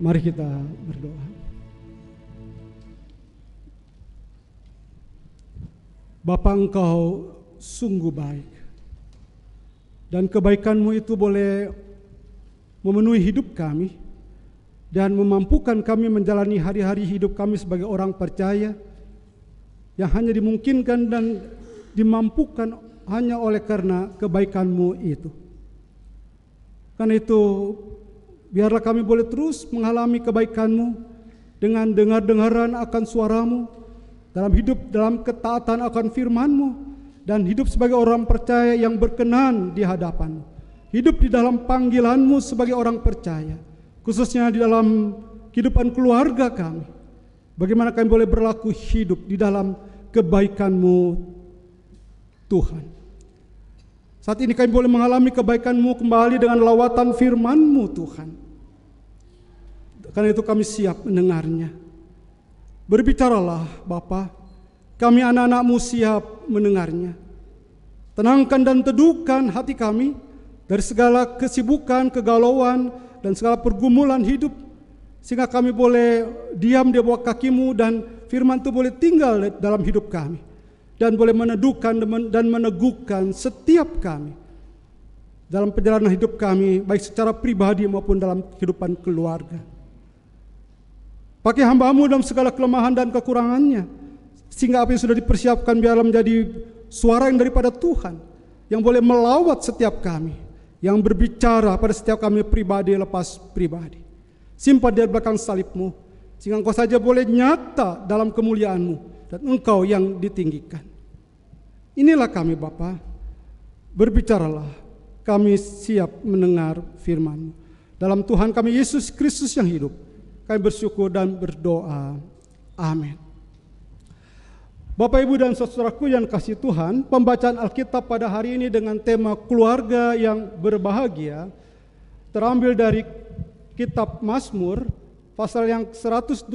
Mari kita berdoa. Bapa, Engkau sungguh baik, dan kebaikan-Mu itu boleh memenuhi hidup kami dan memampukan kami menjalani hari-hari hidup kami sebagai orang percaya yang hanya dimungkinkan dan dimampukan hanya oleh karena kebaikan-Mu itu. Karena itu, biarlah kami boleh terus mengalami kebaikan-Mu dengan dengar-dengaran akan suara-Mu, dalam hidup dalam ketaatan akan firman-Mu, dan hidup sebagai orang percaya yang berkenan di hadapan-Mu. Hidup di dalam panggilan-Mu sebagai orang percaya, khususnya di dalam kehidupan keluarga kami. Bagaimana kami boleh berlaku hidup di dalam kebaikan-Mu, Tuhan. Saat ini kami boleh mengalami kebaikan-Mu kembali dengan lawatan firman-Mu, Tuhan. Karena itu kami siap mendengarnya. Berbicaralah Bapa, kami anak-anak-Mu siap mendengarnya. Tenangkan dan teduhkan hati kami dari segala kesibukan, kegalauan, dan segala pergumulan hidup, sehingga kami boleh diam di bawah kaki-Mu dan firman itu boleh tinggal dalam hidup kami, dan boleh meneduhkan dan meneguhkan setiap kami dalam perjalanan hidup kami, baik secara pribadi maupun dalam kehidupan keluarga. Pakai hamba-Mu dalam segala kelemahan dan kekurangannya, sehingga apa yang sudah dipersiapkan biarlah menjadi suara yang daripada Tuhan, yang boleh melawat setiap kami, yang berbicara pada setiap kami pribadi lepas pribadi. Simpan di belakang salib-Mu, sehingga Engkau saja boleh nyata dalam kemuliaan-Mu, dan Engkau yang ditinggikan. Inilah kami Bapa, berbicaralah, kami siap mendengar firman-Mu. Dalam Tuhan kami Yesus Kristus yang hidup, kami bersyukur dan berdoa. Amin. Bapak, Ibu, dan saudaraku yang kasih Tuhan, pembacaan Alkitab pada hari ini dengan tema keluarga yang berbahagia terambil dari kitab Mazmur pasal yang 128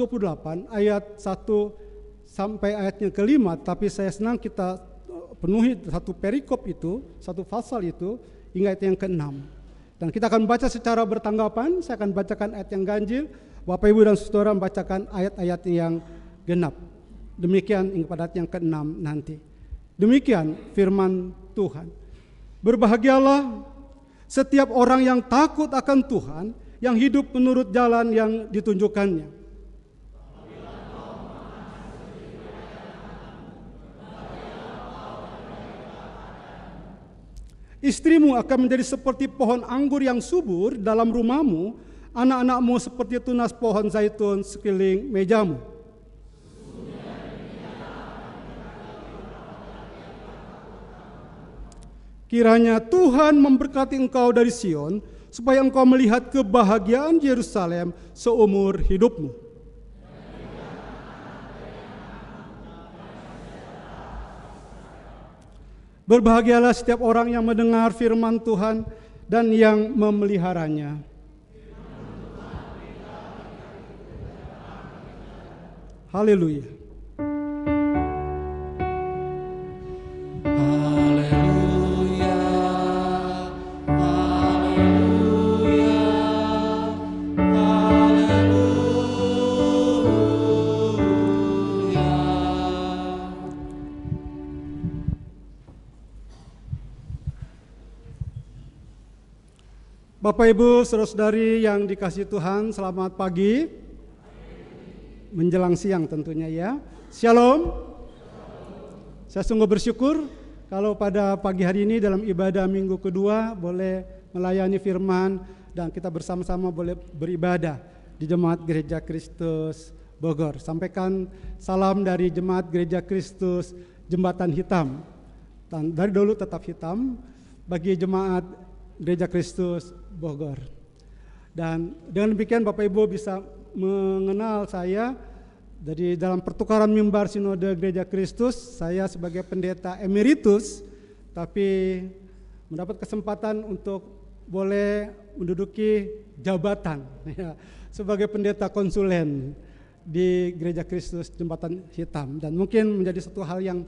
ayat 1 sampai ayatnya ke-5, tapi saya senang kita penuhi satu perikop itu, satu pasal itu hingga ayat yang ke-6. Dan kita akan baca secara bertanggapan. Saya akan bacakan ayat yang ganjil, Bapak, Ibu, dan saudara membacakan ayat-ayat yang genap. Demikian hingga pada ayat yang ke-6 nanti. Demikian firman Tuhan. Berbahagialah setiap orang yang takut akan Tuhan, yang hidup menurut jalan yang ditunjukkannya. Istrimu akan menjadi seperti pohon anggur yang subur dalam rumahmu, anak-anakmu seperti tunas pohon zaitun sekeliling mejamu. Kiranya Tuhan memberkati engkau dari Sion, supaya engkau melihat kebahagiaan Yerusalem seumur hidupmu. Berbahagialah setiap orang yang mendengar firman Tuhan dan yang memeliharanya. Haleluya. Bapak, Ibu, saudara-saudari yang dikasihi Tuhan, selamat pagi, menjelang siang tentunya ya. Shalom. Saya sungguh bersyukur kalau pada pagi hari ini dalam ibadah minggu kedua boleh melayani firman dan kita bersama-sama boleh beribadah di Jemaat Gereja Kristus Bogor. Sampaikan salam dari Jemaat Gereja Kristus Jembatan Hitam. Dan dari dulu tetap hitam bagi Jemaat Gereja Kristus Bogor. Dan dengan demikian Bapak Ibu bisa mengenal saya dari dalam pertukaran mimbar Sinode Gereja Kristus. Saya sebagai pendeta emeritus, tapi mendapat kesempatan untuk boleh menduduki jabatan ya, sebagai pendeta konsulen di Gereja Kristus Jembatan Hitam. Dan mungkin menjadi satu hal yang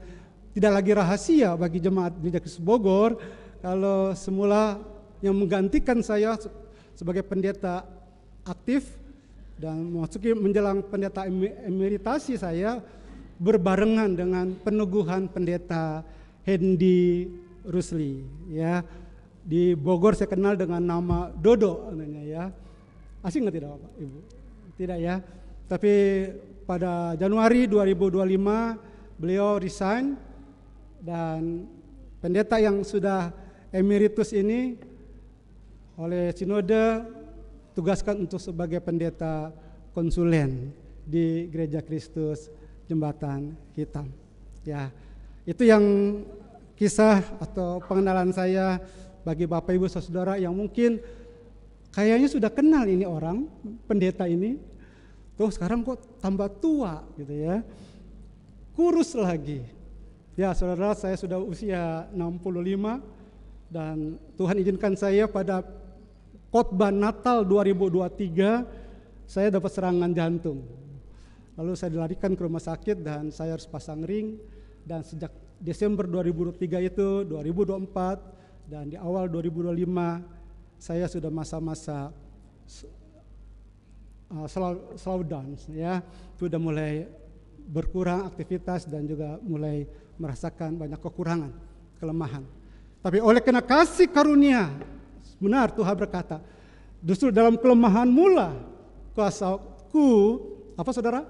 tidak lagi rahasia bagi Jemaat Gereja Kristus Bogor kalau semula yang menggantikan saya sebagai pendeta aktif Dan memasuki menjelang pendeta emeritasi saya berbarengan dengan peneguhan pendeta Hendy Rusli, ya. Di Bogor saya kenal dengan nama Dodo namanya, ya. Asing nggak tidak Bapak Ibu? Tidak ya. Tapi pada Januari 2025 beliau resign dan pendeta yang sudah emeritus ini oleh sinode tugaskan untuk sebagai pendeta konsulen di Gereja Kristus Jembatan Hitam. Ya, itu yang kisah atau pengenalan saya bagi Bapak Ibu Saudara yang mungkin kayaknya sudah kenal ini orang pendeta ini. Tuh sekarang kok tambah tua gitu ya. Kurus lagi. Ya, saudara, saya sudah usia 65 dan Tuhan izinkan saya pada khotbah Natal 2023 saya dapat serangan jantung. Lalu saya dilarikan ke rumah sakit dan saya harus pasang ring, dan sejak Desember 2023 itu 2024 dan di awal 2025 saya sudah masa-masa slow down, ya. Sudah mulai berkurang aktivitas dan juga mulai merasakan banyak kekurangan, kelemahan. Tapi oleh karena kasih karunia, benar Tuhan berkata, justru dalam kelemahan mula kuasaku, apa saudara?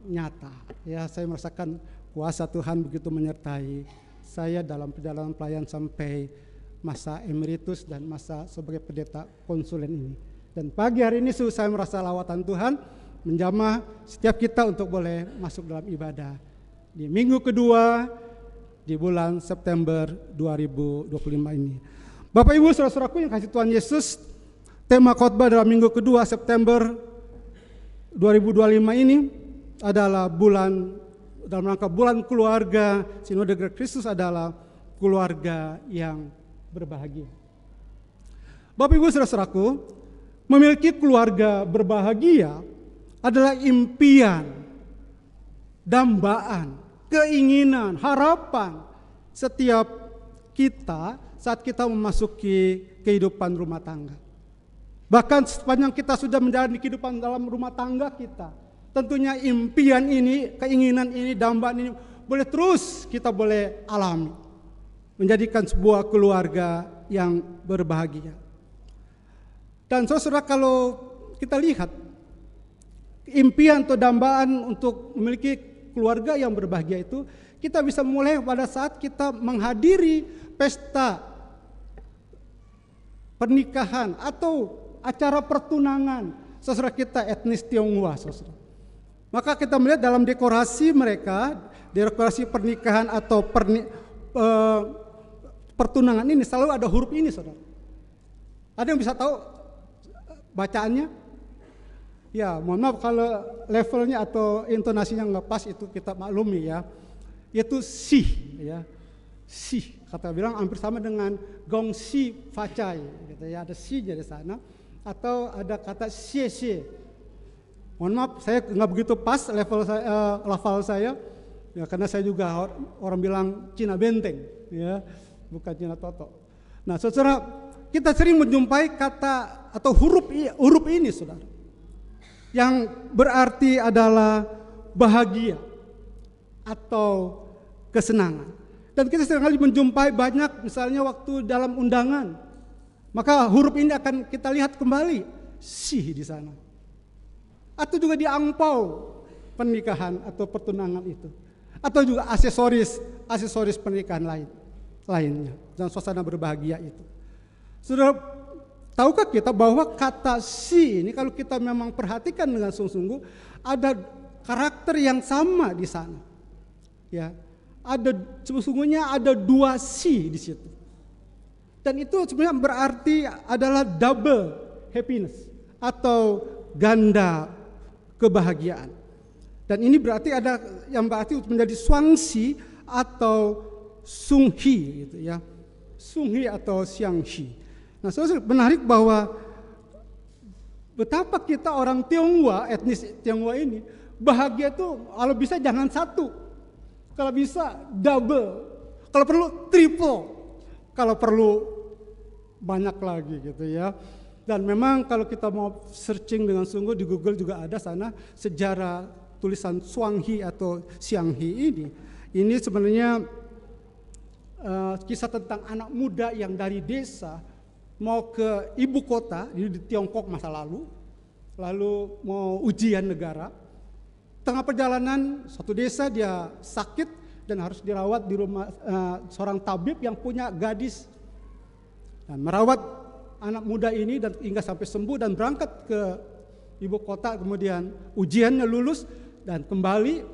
Nyata. Ya, saya merasakan kuasa Tuhan begitu menyertai saya dalam perjalanan pelayan sampai masa emeritus dan masa sebagai pendeta konsulen ini. Dan pagi hari ini saya merasa lawatan Tuhan menjamah setiap kita untuk boleh masuk dalam ibadah di minggu kedua di bulan September 2025 ini. Bapak Ibu saudara-saudaraku yang kasih Tuhan Yesus, tema khotbah dalam minggu kedua September 2025 ini adalah dalam rangka bulan keluarga. Sinode Gereja Kristus adalah keluarga yang berbahagia. Bapak Ibu saudara-saudaraku, memiliki keluarga berbahagia adalah impian, dambaan, keinginan, harapan setiap kita saat kita memasuki kehidupan rumah tangga. Bahkan sepanjang kita sudah menjalani kehidupan dalam rumah tangga kita, tentunya impian ini, keinginan ini, dambaan ini boleh terus kita boleh alami, menjadikan sebuah keluarga yang berbahagia. Dan saudara, kalau kita lihat impian atau dambaan untuk memiliki keluarga yang berbahagia itu, kita bisa mulai pada saat kita menghadiri pesta pernikahan atau acara pertunangan saudara kita etnis Tionghoa, saudara. Maka kita melihat dalam dekorasi mereka, dekorasi pernikahan atau pertunangan ini selalu ada huruf ini, saudara. Ada yang bisa tahu bacaannya? Ya, mohon maaf kalau levelnya atau intonasinya nggak pas, itu kita maklumi ya. Itu si, ya, si. Kata bilang hampir sama dengan gong si facai, gitu ya. Ada si di sana, atau ada kata sie. Mohon maaf, saya nggak begitu pas level saya, lafal saya, ya, karena saya juga orang bilang Cina benteng, ya, bukan Cina toto. Nah, saudara, kita sering menjumpai kata atau huruf ini, saudara, yang berarti adalah bahagia atau kesenangan. Dan kita seringkali menjumpai banyak, misalnya waktu dalam undangan, maka huruf ini akan kita lihat kembali, si di sana. Atau juga di angpau pernikahan atau pertunangan itu. Atau juga aksesoris pernikahan lainnya. Dan suasana berbahagia itu. Sudah tahukah kita bahwa kata si ini kalau kita memang perhatikan dengan sungguh-sungguh, ada karakter yang sama di sana. Ya, sesungguhnya ada dua si di situ. Dan itu sebenarnya berarti adalah double happiness atau ganda kebahagiaan. Dan ini berarti ada yang berarti menjadi suangsi atau sunghi, gitu ya. Sunghi atau siangshi. Nah, saudara, menarik bahwa betapa kita orang Tionghoa, etnis Tionghoa ini bahagia tuh kalau bisa jangan satu. Kalau bisa double, kalau perlu triple, kalau perlu banyak lagi, gitu ya. Dan memang kalau kita mau searching dengan sungguh di Google juga ada sana sejarah tulisan Xuanghi atau Xianghi ini. Ini sebenarnya kisah tentang anak muda yang dari desa mau ke ibu kota di Tiongkok masa lalu mau ujian negara. Tengah perjalanan suatu desa dia sakit dan harus dirawat di rumah seorang tabib yang punya gadis. Dan merawat anak muda ini dan hingga sampai sembuh dan berangkat ke ibu kota, kemudian ujiannya lulus dan kembali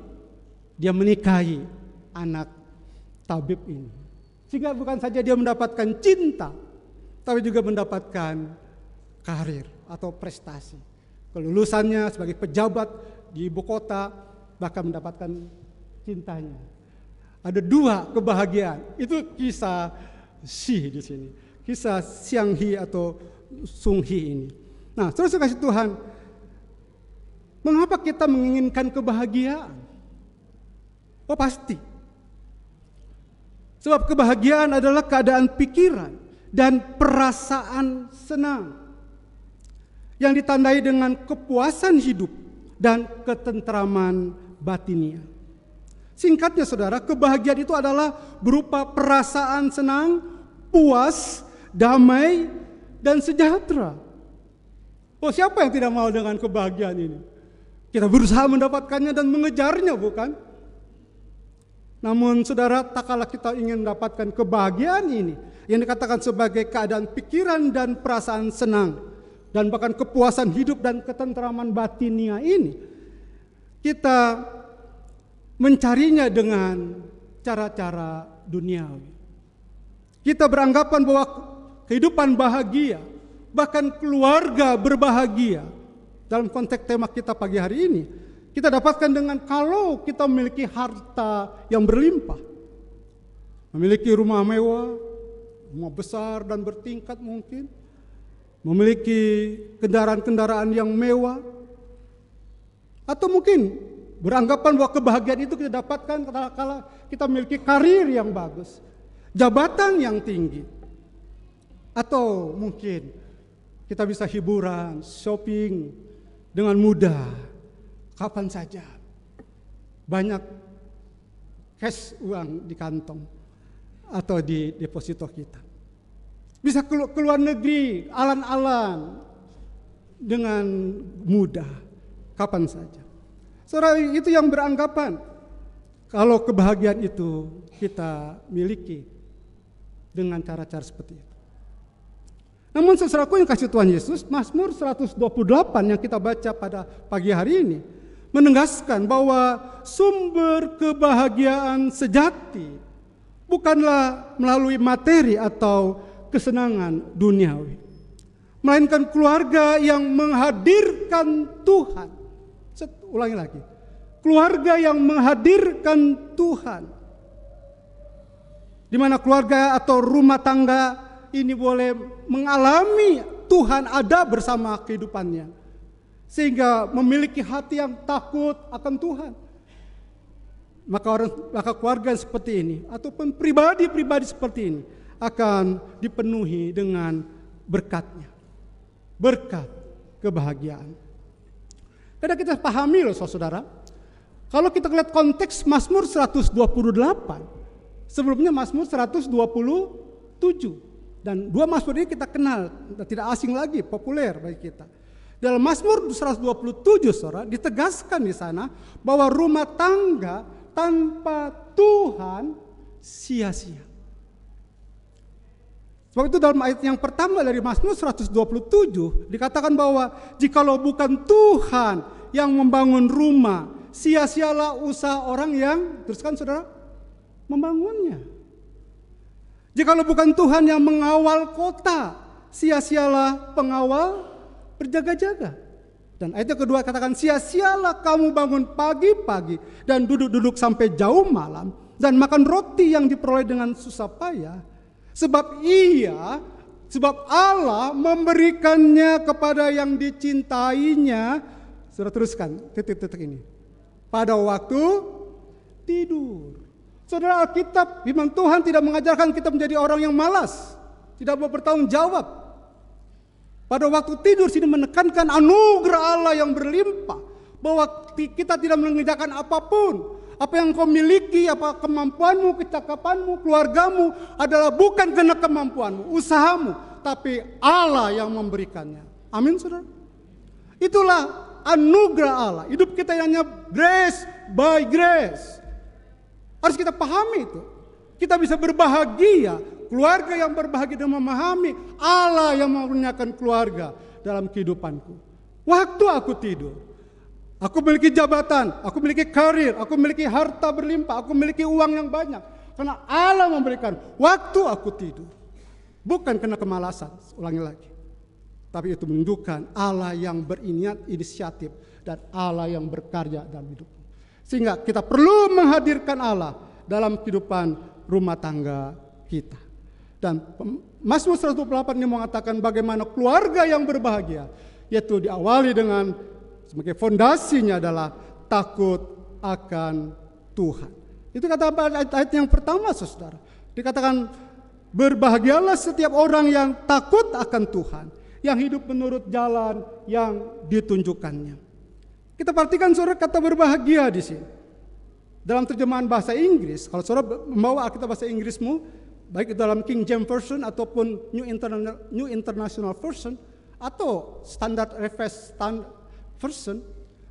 dia menikahi anak tabib ini. Sehingga bukan saja dia mendapatkan cinta, tapi juga mendapatkan karir atau prestasi. Kelulusannya sebagai pejabat di ibu kota, bahkan mendapatkan cintanya. Ada 2 kebahagiaan. Itu kisah Xi di sini. Kisah Xianghi atau Sunghi ini. Nah, terus kasih Tuhan, mengapa kita menginginkan kebahagiaan? Oh pasti. Sebab kebahagiaan adalah keadaan pikiran dan perasaan senang yang ditandai dengan kepuasan hidup dan ketentraman batinia. Singkatnya saudara, kebahagiaan itu adalah berupa perasaan senang, puas, damai, dan sejahtera. Oh, siapa yang tidak mau dengan kebahagiaan ini? Kita berusaha mendapatkannya dan mengejarnya, bukan? Namun saudara, tak kalah kita ingin mendapatkan kebahagiaan ini, yang dikatakan sebagai keadaan pikiran dan perasaan senang, dan bahkan kepuasan hidup dan ketentraman batinia ini, kita mencarinya dengan cara-cara duniawi. Kita beranggapan bahwa kehidupan bahagia, bahkan keluarga berbahagia. Dalam konteks tema kita pagi hari ini, kita dapatkan dengan kalau kita memiliki harta yang berlimpah. Memiliki rumah mewah, rumah besar dan bertingkat mungkin. Memiliki kendaraan-kendaraan yang mewah. Atau mungkin beranggapan bahwa kebahagiaan itu kita dapatkan kala kita memiliki karir yang bagus, jabatan yang tinggi. Atau mungkin kita bisa hiburan, shopping dengan mudah, kapan saja. Banyak cash uang di kantong atau di deposito kita. Bisa keluar negeri, alan-alan dengan mudah, kapan saja. Saudara, itu yang beranggapan kalau kebahagiaan itu kita miliki dengan cara-cara seperti itu. Namun saudaraku yang kasih Tuhan Yesus, Mazmur 128 yang kita baca pada pagi hari ini menegaskan bahwa sumber kebahagiaan sejati bukanlah melalui materi atau kesenangan duniawi, melainkan keluarga yang menghadirkan Tuhan. Ulangi lagi, keluarga yang menghadirkan Tuhan, di mana keluarga atau rumah tangga ini boleh mengalami Tuhan ada bersama kehidupannya, sehingga memiliki hati yang takut akan Tuhan. Maka keluarga seperti ini ataupun pribadi-pribadi seperti ini akan dipenuhi dengan berkatnya, berkat kebahagiaan. Karena kita pahami loh saudara, kalau kita lihat konteks Mazmur 128, sebelumnya Mazmur 127. Dan 2 Mazmur ini kita kenal, tidak asing lagi, populer bagi kita. Dalam Mazmur 127 saudara, ditegaskan di sana bahwa rumah tangga tanpa Tuhan sia-sia. Sebab itu dalam ayat yang pertama dari Mazmur 127 dikatakan bahwa jikalau bukan Tuhan yang membangun rumah, sia-sialah usaha orang yang, teruskan saudara, membangunnya. Jikalau bukan Tuhan yang mengawal kota, sia-sialah pengawal berjaga-jaga. Dan ayat yang kedua katakan, sia-sialah kamu bangun pagi-pagi dan duduk-duduk sampai jauh malam dan makan roti yang diperoleh dengan susah payah. Sebab Allah memberikannya kepada yang dicintainya. Sudah teruskan, titik-titik ini. Pada waktu tidur. Saudara, Alkitab, firman Tuhan tidak mengajarkan kita menjadi orang yang malas, tidak mau bertanggung jawab. Pada waktu tidur sini menekankan anugerah Allah yang berlimpah, bahwa kita tidak mengerjakan apapun. Apa yang kau miliki, apa kemampuanmu, kecakapanmu, keluargamu adalah bukan karena kemampuanmu, usahamu, tapi Allah yang memberikannya. Amin, saudara. Itulah anugerah Allah. Hidup kita hanya grace by grace. Harus kita pahami itu. Kita bisa berbahagia, keluarga yang berbahagia dan memahami Allah yang mengaruniakan keluarga dalam kehidupanku. Waktu aku tidur, aku memiliki jabatan, aku memiliki karir, aku memiliki harta berlimpah, aku memiliki uang yang banyak. Karena Allah memberikan waktu aku tidur. Bukan karena kemalasan, ulangi lagi. Tapi itu menunjukkan Allah yang berinisiatif dan Allah yang berkarya dalam hidup. Sehingga kita perlu menghadirkan Allah dalam kehidupan rumah tangga kita. Dan Mazmur 128 ini mengatakan bagaimana keluarga yang berbahagia, yaitu diawali dengan sebagai fondasinya adalah takut akan Tuhan. Itu kata ayat yang pertama, saudara. Dikatakan berbahagialah setiap orang yang takut akan Tuhan, yang hidup menurut jalan yang ditunjukkannya. Kita perhatikan saudara kata berbahagia di sini. Dalam terjemahan bahasa Inggris, kalau saudara membawa Alkitab bahasa Inggrismu, baik dalam King James Version ataupun New International Version atau Standard Revised Version,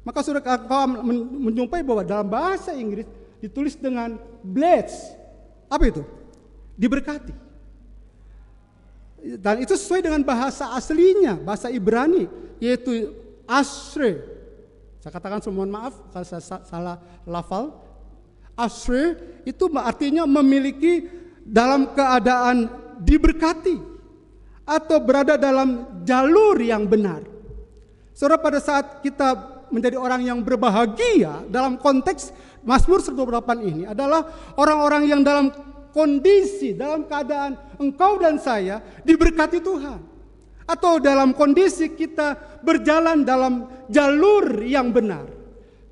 maka saudara akan menjumpai bahwa dalam bahasa Inggris ditulis dengan blessed. Apa itu? Diberkati. Dan itu sesuai dengan bahasa aslinya, bahasa Ibrani, yaitu Ashre. Saya katakan mohon maaf kalau saya salah lafal. Ashre itu artinya memiliki dalam keadaan diberkati atau berada dalam jalur yang benar. Saudara, pada saat kita menjadi orang yang berbahagia dalam konteks Mazmur 128 ini adalah orang-orang yang dalam kondisi, dalam keadaan engkau dan saya diberkati Tuhan. Atau dalam kondisi kita berjalan dalam jalur yang benar.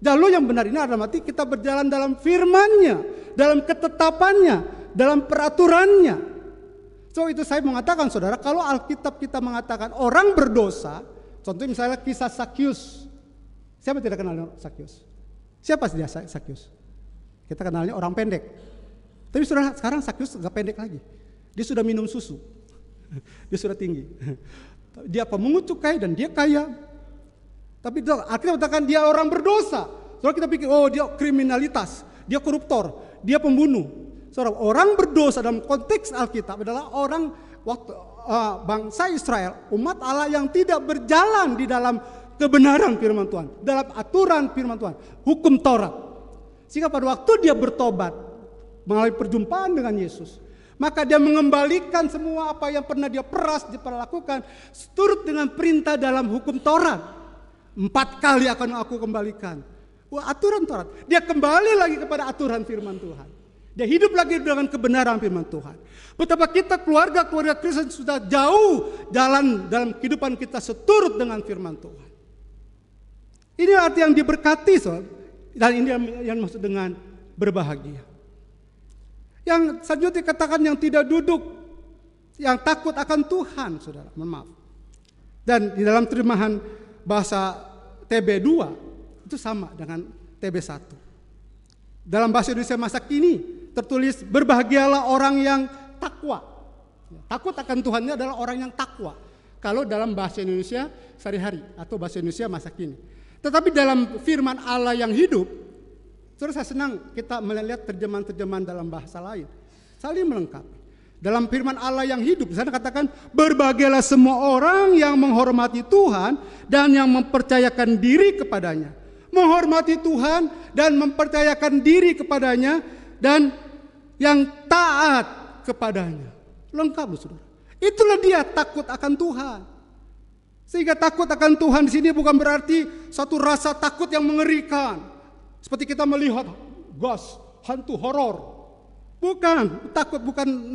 Jalur yang benar ini adalah arti kita berjalan dalam firman-Nya, dalam ketetapannya, dalam peraturannya. So itu saya mengatakan saudara, kalau Alkitab kita mengatakan orang berdosa, contoh misalnya kisah Sakyus. Siapa tidak kenal Sakyus? Siapa dia Sakyus? Kita kenalnya orang pendek. Tapi saudara, sekarang Sakyus gak pendek lagi. Dia sudah minum susu. Dia sudah tinggi. Dia pemungut cukai dan dia kaya. Tapi Alkitab katakan dia orang berdosa. Saudara, kita pikir oh dia kriminalitas, dia koruptor, dia pembunuh. Saudara, orang berdosa dalam konteks Alkitab adalah orang waktu bangsa Israel, umat Allah yang tidak berjalan di dalam kebenaran firman Tuhan, dalam aturan firman Tuhan, hukum Taurat. Sehingga pada waktu dia bertobat melalui perjumpaan dengan Yesus, maka dia mengembalikan semua apa yang pernah dia peras, dia pernah lakukan, seturut dengan perintah dalam hukum Taurat. 4 kali akan aku kembalikan. Wah, aturan Taurat. Dia kembali lagi kepada aturan firman Tuhan. Dia hidup lagi dengan kebenaran firman Tuhan. Betapa kita keluarga Kristen sudah jauh jalan dalam kehidupan kita seturut dengan firman Tuhan. Ini arti yang diberkati, soal. Dan ini yang maksud dengan berbahagia. Yang selanjutnya dikatakan yang tidak duduk, yang takut akan Tuhan, saudara. Mohon maaf. Dan di dalam terjemahan bahasa TB2 itu sama dengan TB1. Dalam bahasa Indonesia masa kini tertulis berbahagialah orang yang takwa. Takut akan Tuhannya adalah orang yang takwa. Kalau dalam bahasa Indonesia sehari-hari atau bahasa Indonesia masa kini. Tetapi dalam firman Allah yang hidup, saya senang kita melihat terjemahan-terjemahan dalam bahasa lain. Saling melengkapi. Dalam firman Allah yang hidup, di sana katakan berbahagialah semua orang yang menghormati Tuhan dan yang mempercayakan diri kepadanya. Menghormati Tuhan dan mempercayakan diri kepadanya dan yang taat kepadanya. Lengkap, saudara. Itulah dia takut akan Tuhan. Sehingga takut akan Tuhan di sini bukan berarti satu rasa takut yang mengerikan. Seperti kita melihat ghost, hantu horor. Bukan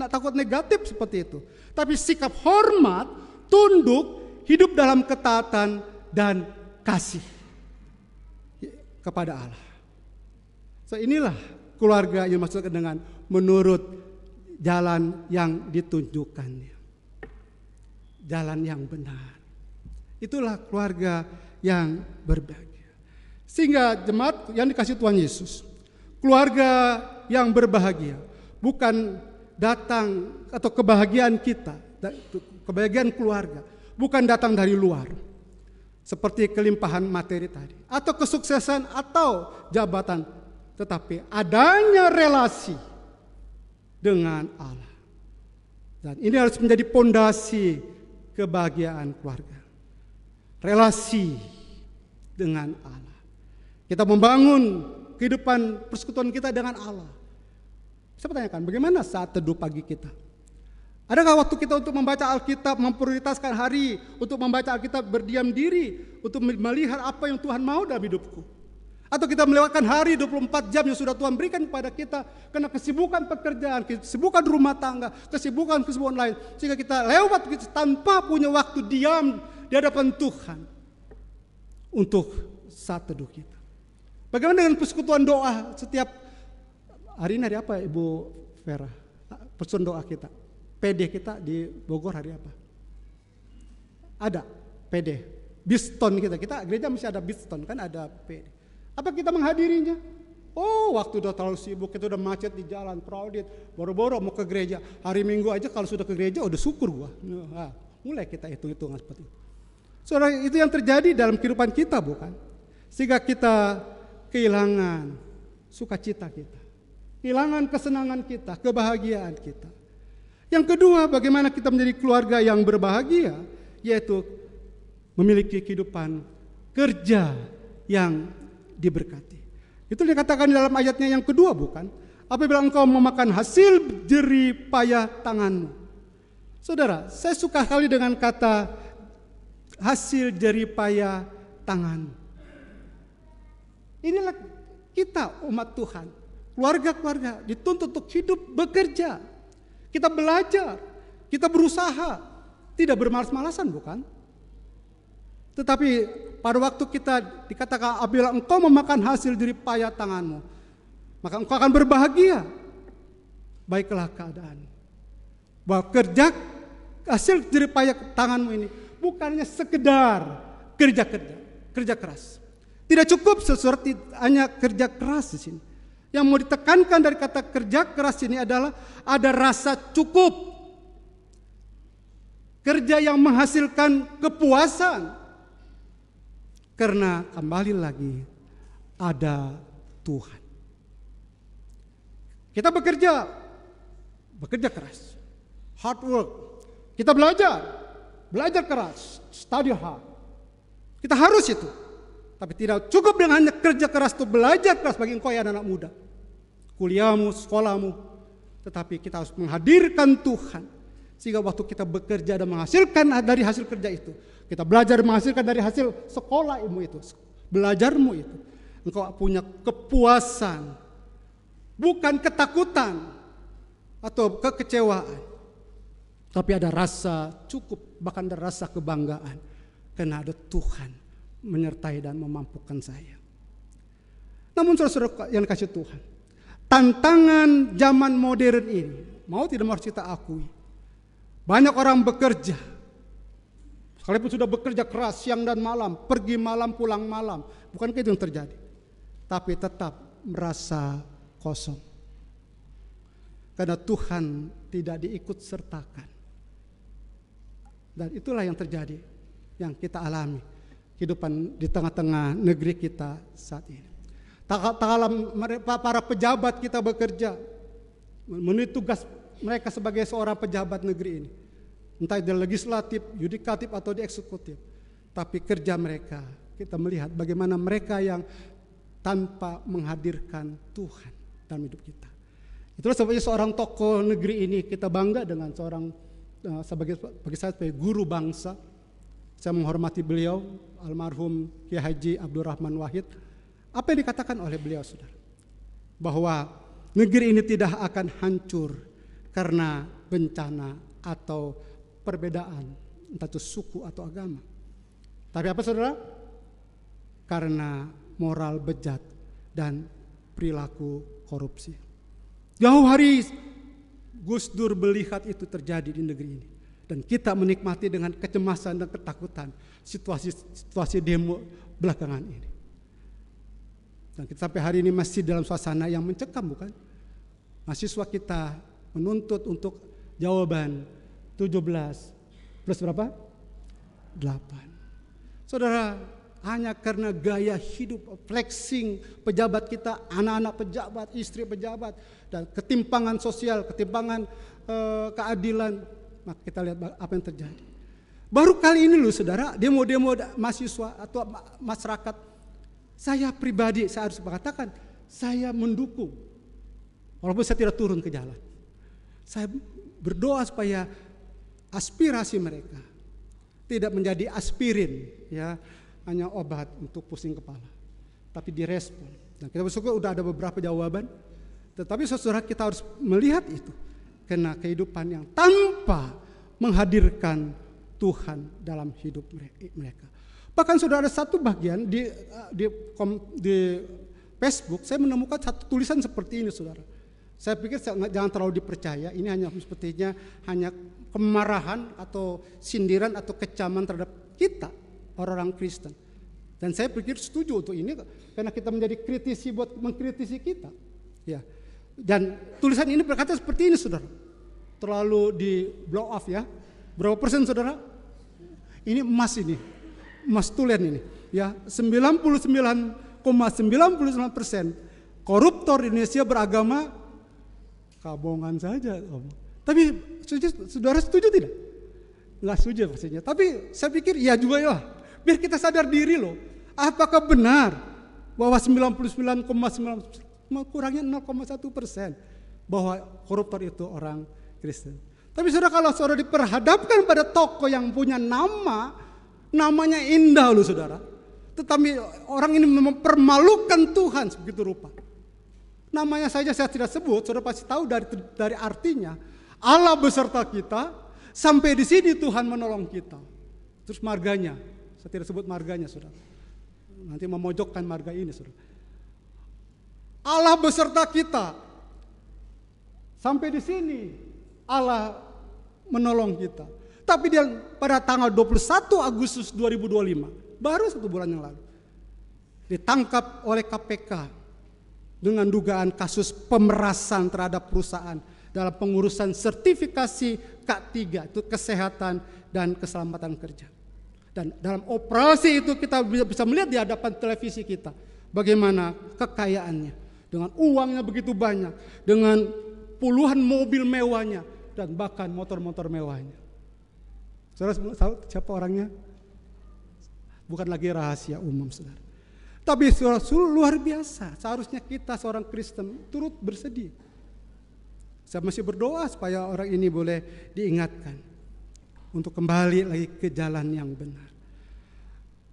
takut negatif seperti itu. Tapi sikap hormat, tunduk, hidup dalam ketaatan dan kasih kepada Allah. So inilah keluarga yang dimaksudkan dengan menurut jalan yang ditunjukkannya. Jalan yang benar. Itulah keluarga yang berbahagia. Sehingga jemaat yang dikasihi Tuhan Yesus, keluarga yang berbahagia bukan datang atau kebahagiaan kita, kebahagiaan keluarga bukan datang dari luar seperti kelimpahan materi tadi atau kesuksesan atau jabatan, tetapi adanya relasi dengan Allah. Dan ini harus menjadi pondasi kebahagiaan keluarga. Relasi dengan Allah. Kita membangun kehidupan persekutuan kita dengan Allah. Saya pertanyakan, bagaimana saat teduh pagi kita? Adakah waktu kita untuk membaca Alkitab, memprioritaskan hari untuk membaca Alkitab, berdiam diri untuk melihat apa yang Tuhan mau dalam hidupku? Atau kita melewatkan hari 24 jam yang sudah Tuhan berikan kepada kita karena kesibukan pekerjaan, kesibukan rumah tangga, kesibukan lain, sehingga kita lewat tanpa punya waktu diam di hadapan Tuhan untuk saat teduh kita. Bagaimana dengan persekutuan doa setiap hari ini? Hari apa Ibu Vera? Persekutuan doa kita, PD kita di Bogor hari apa? Ada PD, Biston kita gereja mesti ada Biston kan, ada PD. Apa kita menghadirinya? Oh, waktu udah terlalu sibuk, kita udah macet di jalan, crowded, boro-boro mau ke gereja. Hari Minggu aja kalau sudah ke gereja udah syukur gua. Nah, mulai kita hitung-hitungan seperti itu. Saudara, itu yang terjadi dalam kehidupan kita, bukan? Sehingga kita kehilangan sukacita kita, kehilangan kesenangan kita, kebahagiaan kita. Yang kedua, bagaimana kita menjadi keluarga yang berbahagia, yaitu memiliki kehidupan kerja yang diberkati. Itu dikatakan dalam ayatnya yang kedua, bukan? Apabila engkau memakan hasil jerih payah tanganmu. Saudara, saya suka sekali dengan kata hasil jerih payah tangan. Inilah kita umat Tuhan, keluarga-keluarga dituntut untuk hidup bekerja. Kita belajar, kita berusaha, tidak bermalas-malasan, bukan? Tetapi pada waktu kita dikatakan apabila engkau memakan hasil jerih payah tanganmu, maka engkau akan berbahagia. Baiklah keadaan. Bahwa hasil jerih payah tanganmu ini bukannya sekedar kerja keras. Tidak cukup seperti hanya kerja keras di sini. Yang mau ditekankan dari kata kerja keras ini adalah ada rasa cukup. Kerja yang menghasilkan kepuasan. Karena kembali lagi ada Tuhan. Kita bekerja keras, hard work. Kita belajar keras, study hard. Kita harus itu. Tapi tidak cukup dengan hanya kerja keras atau belajar keras bagi engkau ya anak muda. Kuliahmu, sekolahmu. Tetapi kita harus menghadirkan Tuhan. Sehingga waktu kita bekerja dan menghasilkan dari hasil kerja itu, kita belajar menghasilkan dari hasil sekolah ilmu itu, belajarmu itu, engkau punya kepuasan, bukan ketakutan atau kekecewaan, tapi ada rasa cukup, bahkan ada rasa kebanggaan karena ada Tuhan menyertai dan memampukan saya. Namun saudara-saudara yang dikasihi Tuhan, tantangan zaman modern ini, mau tidak mau harus kita akui, banyak orang bekerja, sekalipun sudah bekerja keras siang dan malam, pergi malam pulang malam, bukankah itu yang terjadi? Tapi tetap merasa kosong. Karena Tuhan tidak diikut sertakan. Dan itulah yang terjadi, yang kita alami, kehidupan di tengah-tengah negeri kita saat ini. Tak kala para pejabat kita bekerja, memenuhi tugas mereka sebagai seorang pejabat negeri ini, entah di legislatif, yudikatif atau di eksekutif, tapi kerja mereka kita melihat bagaimana mereka yang tanpa menghadirkan Tuhan dalam hidup kita. Itulah sebabnya seorang tokoh negeri ini kita bangga dengan seorang bagi saya sebagai guru bangsa. Saya menghormati beliau, almarhum Kiai Haji Abdurrahman Wahid. Apa yang dikatakan oleh beliau, saudara? Bahwa negeri ini tidak akan hancur karena bencana atau perbedaan, entah itu suku atau agama. Tapi apa, saudara? Karena moral bejat dan perilaku korupsi. Jauh hari Gus Dur melihat itu terjadi di negeri ini. Dan kita menikmati dengan kecemasan dan ketakutan situasi demo belakangan ini. Dan kita sampai hari ini masih dalam suasana yang mencekam, bukan? Mahasiswa kita menuntut untuk jawaban 17 plus berapa? 8. Saudara, hanya karena gaya hidup flexing pejabat kita, anak-anak pejabat, istri pejabat, dan ketimpangan sosial, ketimpangan keadilan, maka kita lihat apa yang terjadi. Baru kali ini loh saudara, demo-demo mahasiswa atau masyarakat, saya pribadi, saya harus mengatakan, saya mendukung. Walaupun saya tidak turun ke jalan. Saya berdoa supaya aspirasi mereka tidak menjadi aspirin, ya, hanya obat untuk pusing kepala, tapi direspon. Dan kita bersyukur udah ada beberapa jawaban. Tetapi saudara, kita harus melihat itu karena kehidupan yang tanpa menghadirkan Tuhan dalam hidup mereka. Bahkan sudah ada satu bagian di Facebook, saya menemukan satu tulisan seperti ini, saudara. Saya pikir jangan terlalu dipercaya, ini hanya sepertinya hanya kemarahan atau sindiran atau kecaman terhadap kita, orang-orang Kristen. Dan saya pikir setuju untuk ini karena kita menjadi kritisi buat mengkritisi kita. Ya. Dan tulisan ini berkata seperti ini, saudara. Terlalu di blow off ya. Berapa persen, saudara? Ini emas ini. Emas tulen ini. Ya, 99,99% koruptor di Indonesia beragama kabongan saja. Tapi saudara setuju tidak? Enggak setuju pastinya. Tapi saya pikir iya juga ya. Biar kita sadar diri loh. Apakah benar bahwa 99,9% kurangnya 0,1% bahwa koruptor itu orang Kristen. Tapi saudara, kalau saudara diperhadapkan pada tokoh yang punya namanya indah loh saudara. Tetapi orang ini mempermalukan Tuhan sebegitu rupa. Namanya saja saya tidak sebut, saudara pasti tahu dari artinya. Allah beserta kita, sampai di sini Tuhan menolong kita. Terus marganya, saya tidak sebut marganya saudara. Nanti memojokkan marga ini saudara. Allah beserta kita, sampai di sini Allah menolong kita. Tapi dia pada tanggal 21 Agustus 2025, baru 1 bulan yang lalu, ditangkap oleh KPK dengan dugaan kasus pemerasan terhadap perusahaan dalam pengurusan sertifikasi K3, itu kesehatan dan keselamatan kerja. Dan dalam operasi itu kita bisa melihat di hadapan televisi kita bagaimana kekayaannya, dengan uangnya begitu banyak, dengan puluhan mobil mewahnya, dan bahkan motor-motor mewahnya. Saudara tahu siapa orangnya? Bukan lagi rahasia umum, saudara. Tapi saudara, luar biasa. Seharusnya kita seorang Kristen turut bersedih. Saya masih berdoa supaya orang ini boleh diingatkan untuk kembali lagi ke jalan yang benar.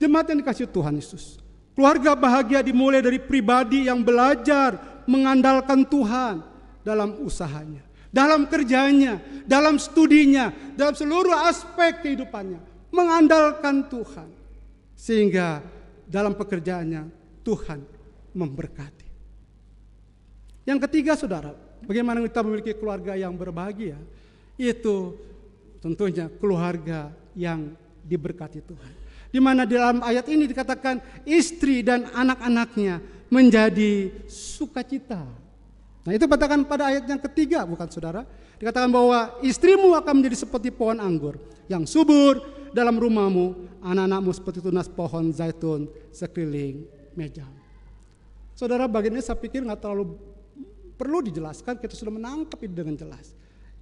Jemaat yang dikasihi Tuhan Yesus, keluarga bahagia dimulai dari pribadi yang belajar mengandalkan Tuhan dalam usahanya, dalam kerjanya, dalam studinya, dalam seluruh aspek kehidupannya, mengandalkan Tuhan. Sehingga dalam pekerjaannya Tuhan memberkati. Yang ketiga saudara, bagaimana kita memiliki keluarga yang berbahagia? Itu tentunya keluarga yang diberkati Tuhan. Di mana dalam ayat ini dikatakan istri dan anak-anaknya menjadi sukacita. Nah itu katakan pada ayat yang ketiga, bukan saudara? Dikatakan bahwa istrimu akan menjadi seperti pohon anggur yang subur dalam rumahmu, anak-anakmu seperti tunas pohon zaitun sekeliling meja. Saudara, bagian ini saya pikir nggak terlalu perlu dijelaskan, kita sudah menangkap itu dengan jelas.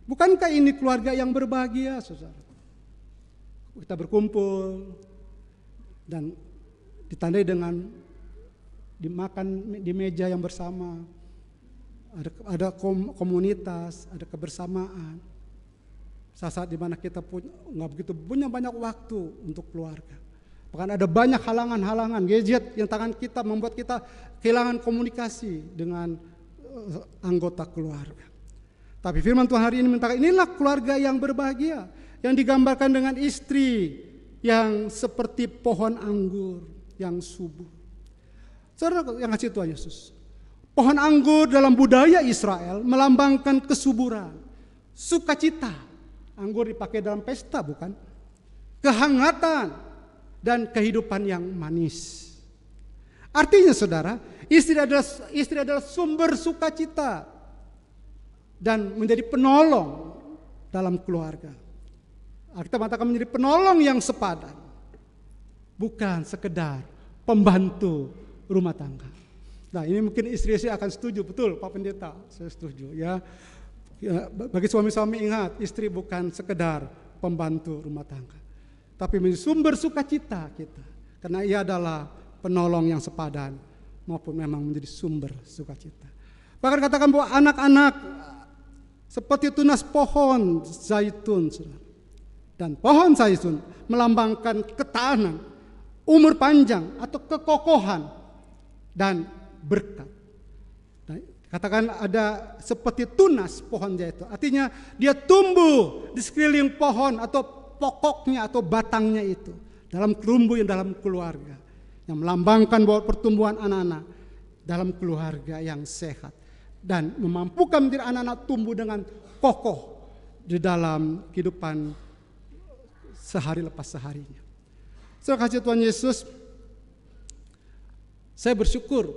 Bukankah ini keluarga yang berbahagia, saudara? Kita berkumpul dan ditandai dengan dimakan di meja yang bersama, ada komunitas, ada kebersamaan. Saat-saat di mana kita nggak begitu punya banyak waktu untuk keluarga. Bahkan ada banyak halangan-halangan, gadget yang tangan kita membuat kita kehilangan komunikasi dengan anggota keluarga. Tapi firman Tuhan hari ini mengatakan inilah keluarga yang berbahagia, yang digambarkan dengan istri yang seperti pohon anggur yang subur. Saudara yang kasih Tuhan Yesus, pohon anggur dalam budaya Israel melambangkan kesuburan, sukacita. anggur dipakai dalam pesta, bukan? Kehangatan dan kehidupan yang manis. Artinya saudara, istri adalah sumber sukacita dan menjadi penolong dalam keluarga. Kita mengatakan menjadi penolong yang sepadan, bukan sekedar pembantu rumah tangga. Nah, ini mungkin istri-istri akan setuju, betul Pak Pendeta, saya setuju ya. Bagi suami-suami ingat, istri bukan sekedar pembantu rumah tangga, tapi menjadi sumber sukacita kita, karena ia adalah penolong yang sepadan maupun memang menjadi sumber sukacita. Bahkan katakan bahwa anak-anak seperti tunas pohon zaitun, dan pohon zaitun melambangkan ketahanan, umur panjang atau kekokohan dan berkat. Nah, katakan ada seperti tunas pohon zaitun, artinya dia tumbuh di sekeliling pohon atau pokoknya atau batangnya itu dalam terumbu yang dalam keluarga, yang melambangkan bahwa pertumbuhan anak-anak dalam keluarga yang sehat dan memampukan menjadi anak-anak tumbuh dengan kokoh di dalam kehidupan sehari lepas seharinya. Saudara kasih Tuhan Yesus, saya bersyukur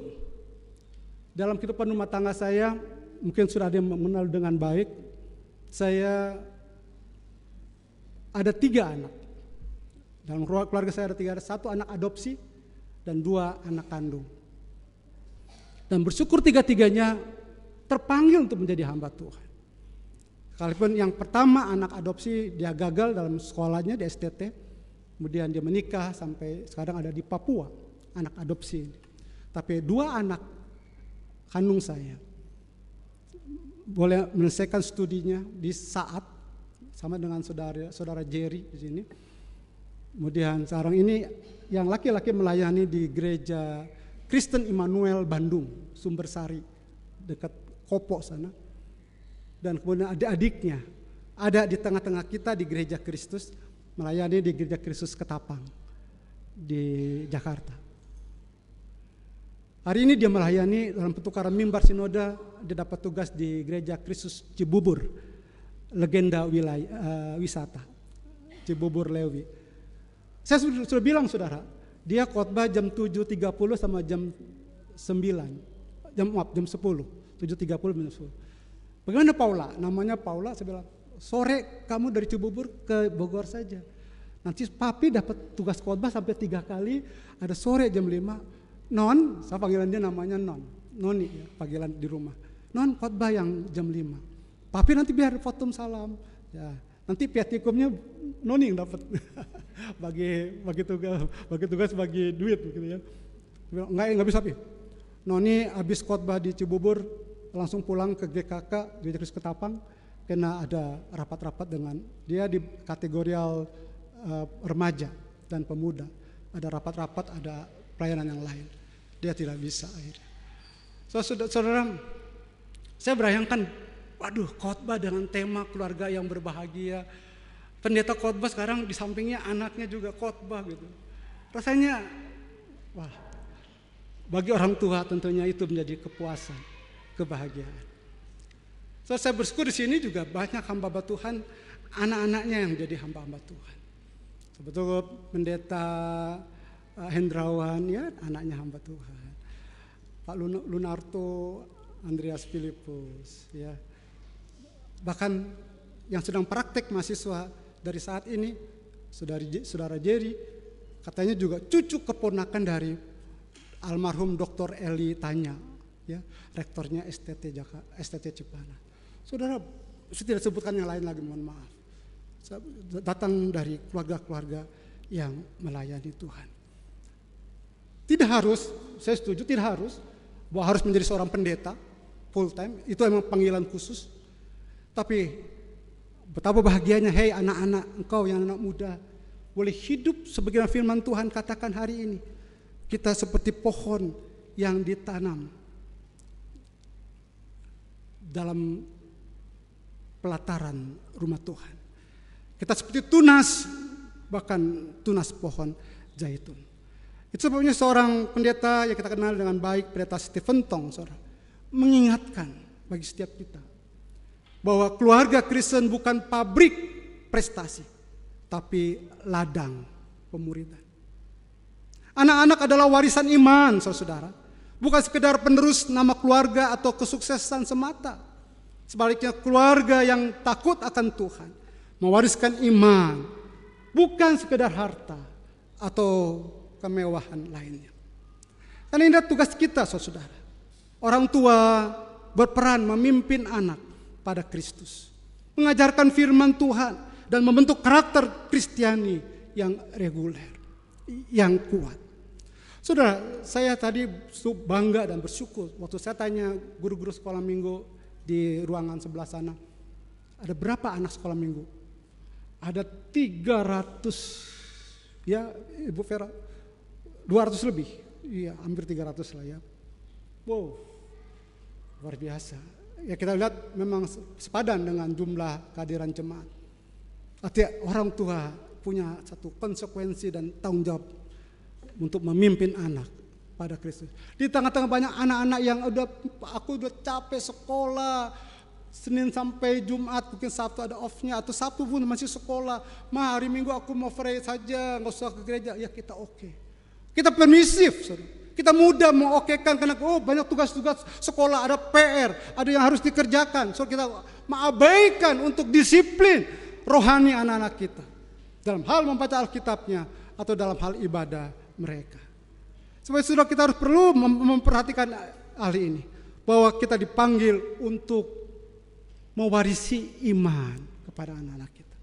dalam kehidupan rumah tangga saya, mungkin sudah ada yang mengenal dengan baik. Saya ada 3 anak. Dalam keluarga saya ada 3, 1 anak adopsi dan 2 anak kandung. Dan bersyukur 3-tiganya terpanggil untuk menjadi hamba Tuhan. Sekalipun yang pertama anak adopsi dia gagal dalam sekolahnya di STT, kemudian dia menikah sampai sekarang ada di Papua, anak adopsi. Tapi 2 anak kandung saya boleh menyelesaikan studinya di saat sama dengan saudara Jerry di sini. Kemudian sekarang ini yang laki-laki melayani di gereja Kristen Immanuel Bandung, Sumbersari, dekat Kopo sana. Dan kemudian adik-adiknya ada di tengah-tengah kita di gereja Kristus, melayani di gereja Kristus Ketapang di Jakarta. Hari ini dia melayani dalam pertukaran mimbar sinoda, dia dapat tugas di gereja Kristus Cibubur, legenda wisata Cibubur Lewi. Saya sudah bilang saudara, dia khotbah jam 7.30 sama jam 9, jam 10, 7.30 jam 10. Bagaimana Paula? Namanya Paula, saya bilang, sore kamu dari Cibubur ke Bogor saja. Nanti papi dapat tugas khotbah sampai 3 kali, ada sore jam 5. Non, saya panggilan dia namanya Non. Noni ya, panggilan di rumah. Non khotbah yang jam 5. Papi nanti biar fotum salam. Ya, nanti piatikumnya Noni yang dapat. bagi tugas bagi duit gitu ya. Enggak bisa Pi. Noni habis khotbah di Cibubur langsung pulang ke GKK, Gereja Kristus Ketapang, karena ada rapat-rapat dengan dia di kategorial remaja dan pemuda. Ada rapat-rapat, ada pelayanan yang lain. Dia tidak bisa akhirnya. Saudara, saya berayangkan, waduh, khotbah dengan tema keluarga yang berbahagia. Pendeta khotbah sekarang di sampingnya anaknya juga khotbah gitu. Rasanya, wah, bagi orang tua tentunya itu menjadi kepuasan, kebahagiaan. So, saya bersyukur di sini juga banyak hamba Tuhan, anak-anaknya yang jadi hamba-hamba Tuhan. Sebetulnya pendeta Hendrawan ya anaknya hamba Tuhan. Pak Lunarto, Andreas Filipus ya. Bahkan yang sedang praktek mahasiswa dari saat ini, saudara Jerry, katanya juga cucu keponakan dari almarhum Dr. Eli Tanya, ya, rektornya STT Cipanas. Saudara, saya tidak sebutkan yang lain lagi, mohon maaf. Datang dari keluarga-keluarga yang melayani Tuhan. Tidak harus, saya setuju, tidak harus bahwa harus menjadi seorang pendeta full time, itu memang panggilan khusus. Tapi betapa bahagianya, hei anak-anak, engkau yang anak muda, boleh hidup sebagaimana firman Tuhan katakan hari ini. Kita seperti pohon yang ditanam dalam pelataran rumah Tuhan. Kita seperti tunas, bahkan tunas pohon zaitun. Itu sebabnya seorang pendeta yang kita kenal dengan baik, pendeta Stephen Tong, saudara, mengingatkan bagi setiap kita bahwa keluarga Kristen bukan pabrik prestasi, tapi ladang pemuridan. Anak-anak adalah warisan iman, saudara. Bukan sekedar penerus nama keluarga atau kesuksesan semata. Sebaliknya keluarga yang takut akan Tuhan mewariskan iman, bukan sekedar harta atau kemewahan lainnya. Karena ini adalah tugas kita, saudara. Orang tua berperan memimpin anak pada Kristus, mengajarkan firman Tuhan dan membentuk karakter Kristiani yang reguler, yang kuat. Saudara, saya tadi bangga dan bersyukur waktu saya tanya guru-guru sekolah minggu di ruangan sebelah sana, ada berapa anak sekolah minggu? Ada 300, ya Ibu Vera, 200 lebih, iya hampir 300 lah ya. Wow, luar biasa. Ya kita lihat memang sepadan dengan jumlah kehadiran jemaat. Artinya orang tua punya satu konsekuensi dan tanggung jawab untuk memimpin anak pada Kristus. Di tengah-tengah banyak anak-anak yang aku udah capek sekolah, Senin sampai Jumat, mungkin Sabtu ada off-nya, atau Sabtu pun masih sekolah. Hari Minggu aku mau free saja, nggak usah ke gereja. Ya kita oke. Kita permisif, saudara. Kita mudah mengokekan karena banyak tugas-tugas sekolah, ada PR, ada yang harus dikerjakan. So kita mengabaikan untuk disiplin rohani anak-anak kita dalam hal membaca Alkitabnya atau dalam hal ibadah mereka. Supaya sudah kita harus perlu memperhatikan hal ini, bahwa kita dipanggil untuk mewarisi iman kepada anak-anak kita.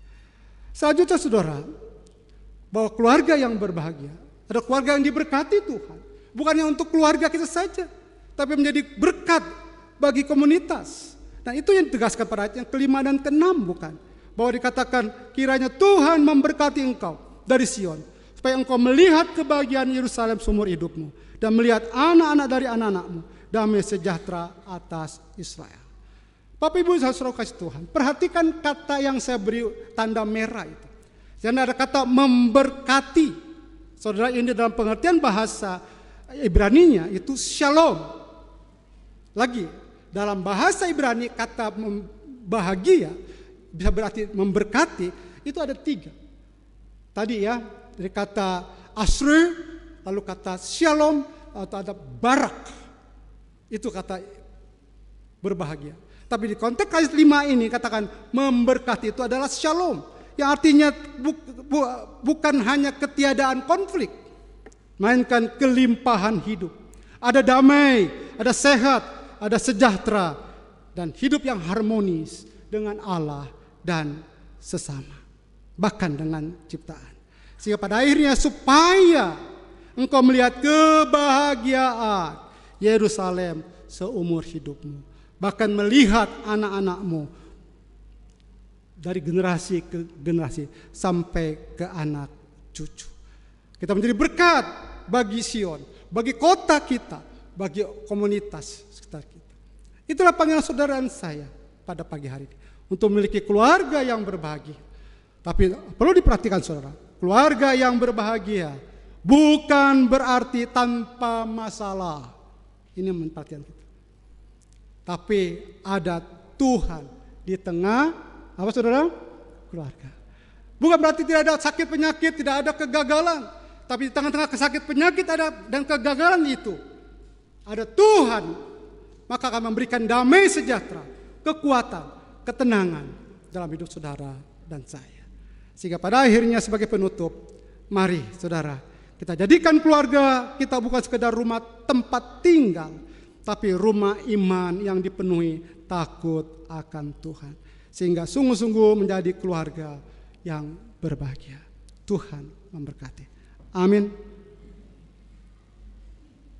Selanjutnya saudara, bahwa keluarga yang berbahagia ada keluarga yang diberkati Tuhan, bukannya untuk keluarga kita saja, tapi menjadi berkat bagi komunitas. Dan itu yang ditegaskan pada ayat yang kelima dan keenam, bukan? Bahwa dikatakan kiranya Tuhan memberkati engkau dari Sion, supaya engkau melihat kebahagiaan Yerusalem seumur hidupmu, dan melihat anak-anak dari anak-anakmu, damai sejahtera atas Israel. Bapak Ibu saudara kasih Tuhan, perhatikan kata yang saya beri tanda merah itu. Jangan ada kata memberkati. Saudara, ini dalam pengertian bahasa Ibraninya itu shalom. Lagi, dalam bahasa Ibrani kata bahagia bisa berarti memberkati, itu ada 3. Tadi ya, dari kata asre, lalu kata shalom, atau ada barak. Itu kata berbahagia. Tapi di konteks ayat 5 ini katakan memberkati itu adalah shalom, yang artinya bukan hanya ketiadaan konflik, melainkan kelimpahan hidup. Ada damai, ada sehat, ada sejahtera, dan hidup yang harmonis dengan Allah dan sesama, bahkan dengan ciptaan. Sehingga pada akhirnya supaya engkau melihat kebahagiaan Yerusalem seumur hidupmu, bahkan melihat anak-anakmu dari generasi ke generasi sampai ke anak cucu. Kita menjadi berkat bagi Sion, bagi kota kita, bagi komunitas sekitar kita. Itulah panggilan saudara dan saya pada pagi hari ini, untuk memiliki keluarga yang berbahagia. Tapi perlu diperhatikan saudara, keluarga yang berbahagia bukan berarti tanpa masalah. Ini perhatian kita. Tapi ada Tuhan di tengah apa saudara? Keluarga. Bukan berarti tidak ada sakit penyakit, tidak ada kegagalan. Tapi di tengah-tengah kesakit penyakit ada dan kegagalan itu, ada Tuhan. Maka akan memberikan damai sejahtera, kekuatan, ketenangan dalam hidup saudara dan saya. Sehingga pada akhirnya sebagai penutup, mari saudara, kita jadikan keluarga kita bukan sekedar rumah tempat tinggal, tapi rumah iman yang dipenuhi takut akan Tuhan. Sehingga sungguh-sungguh menjadi keluarga yang berbahagia. Tuhan memberkati. Amin.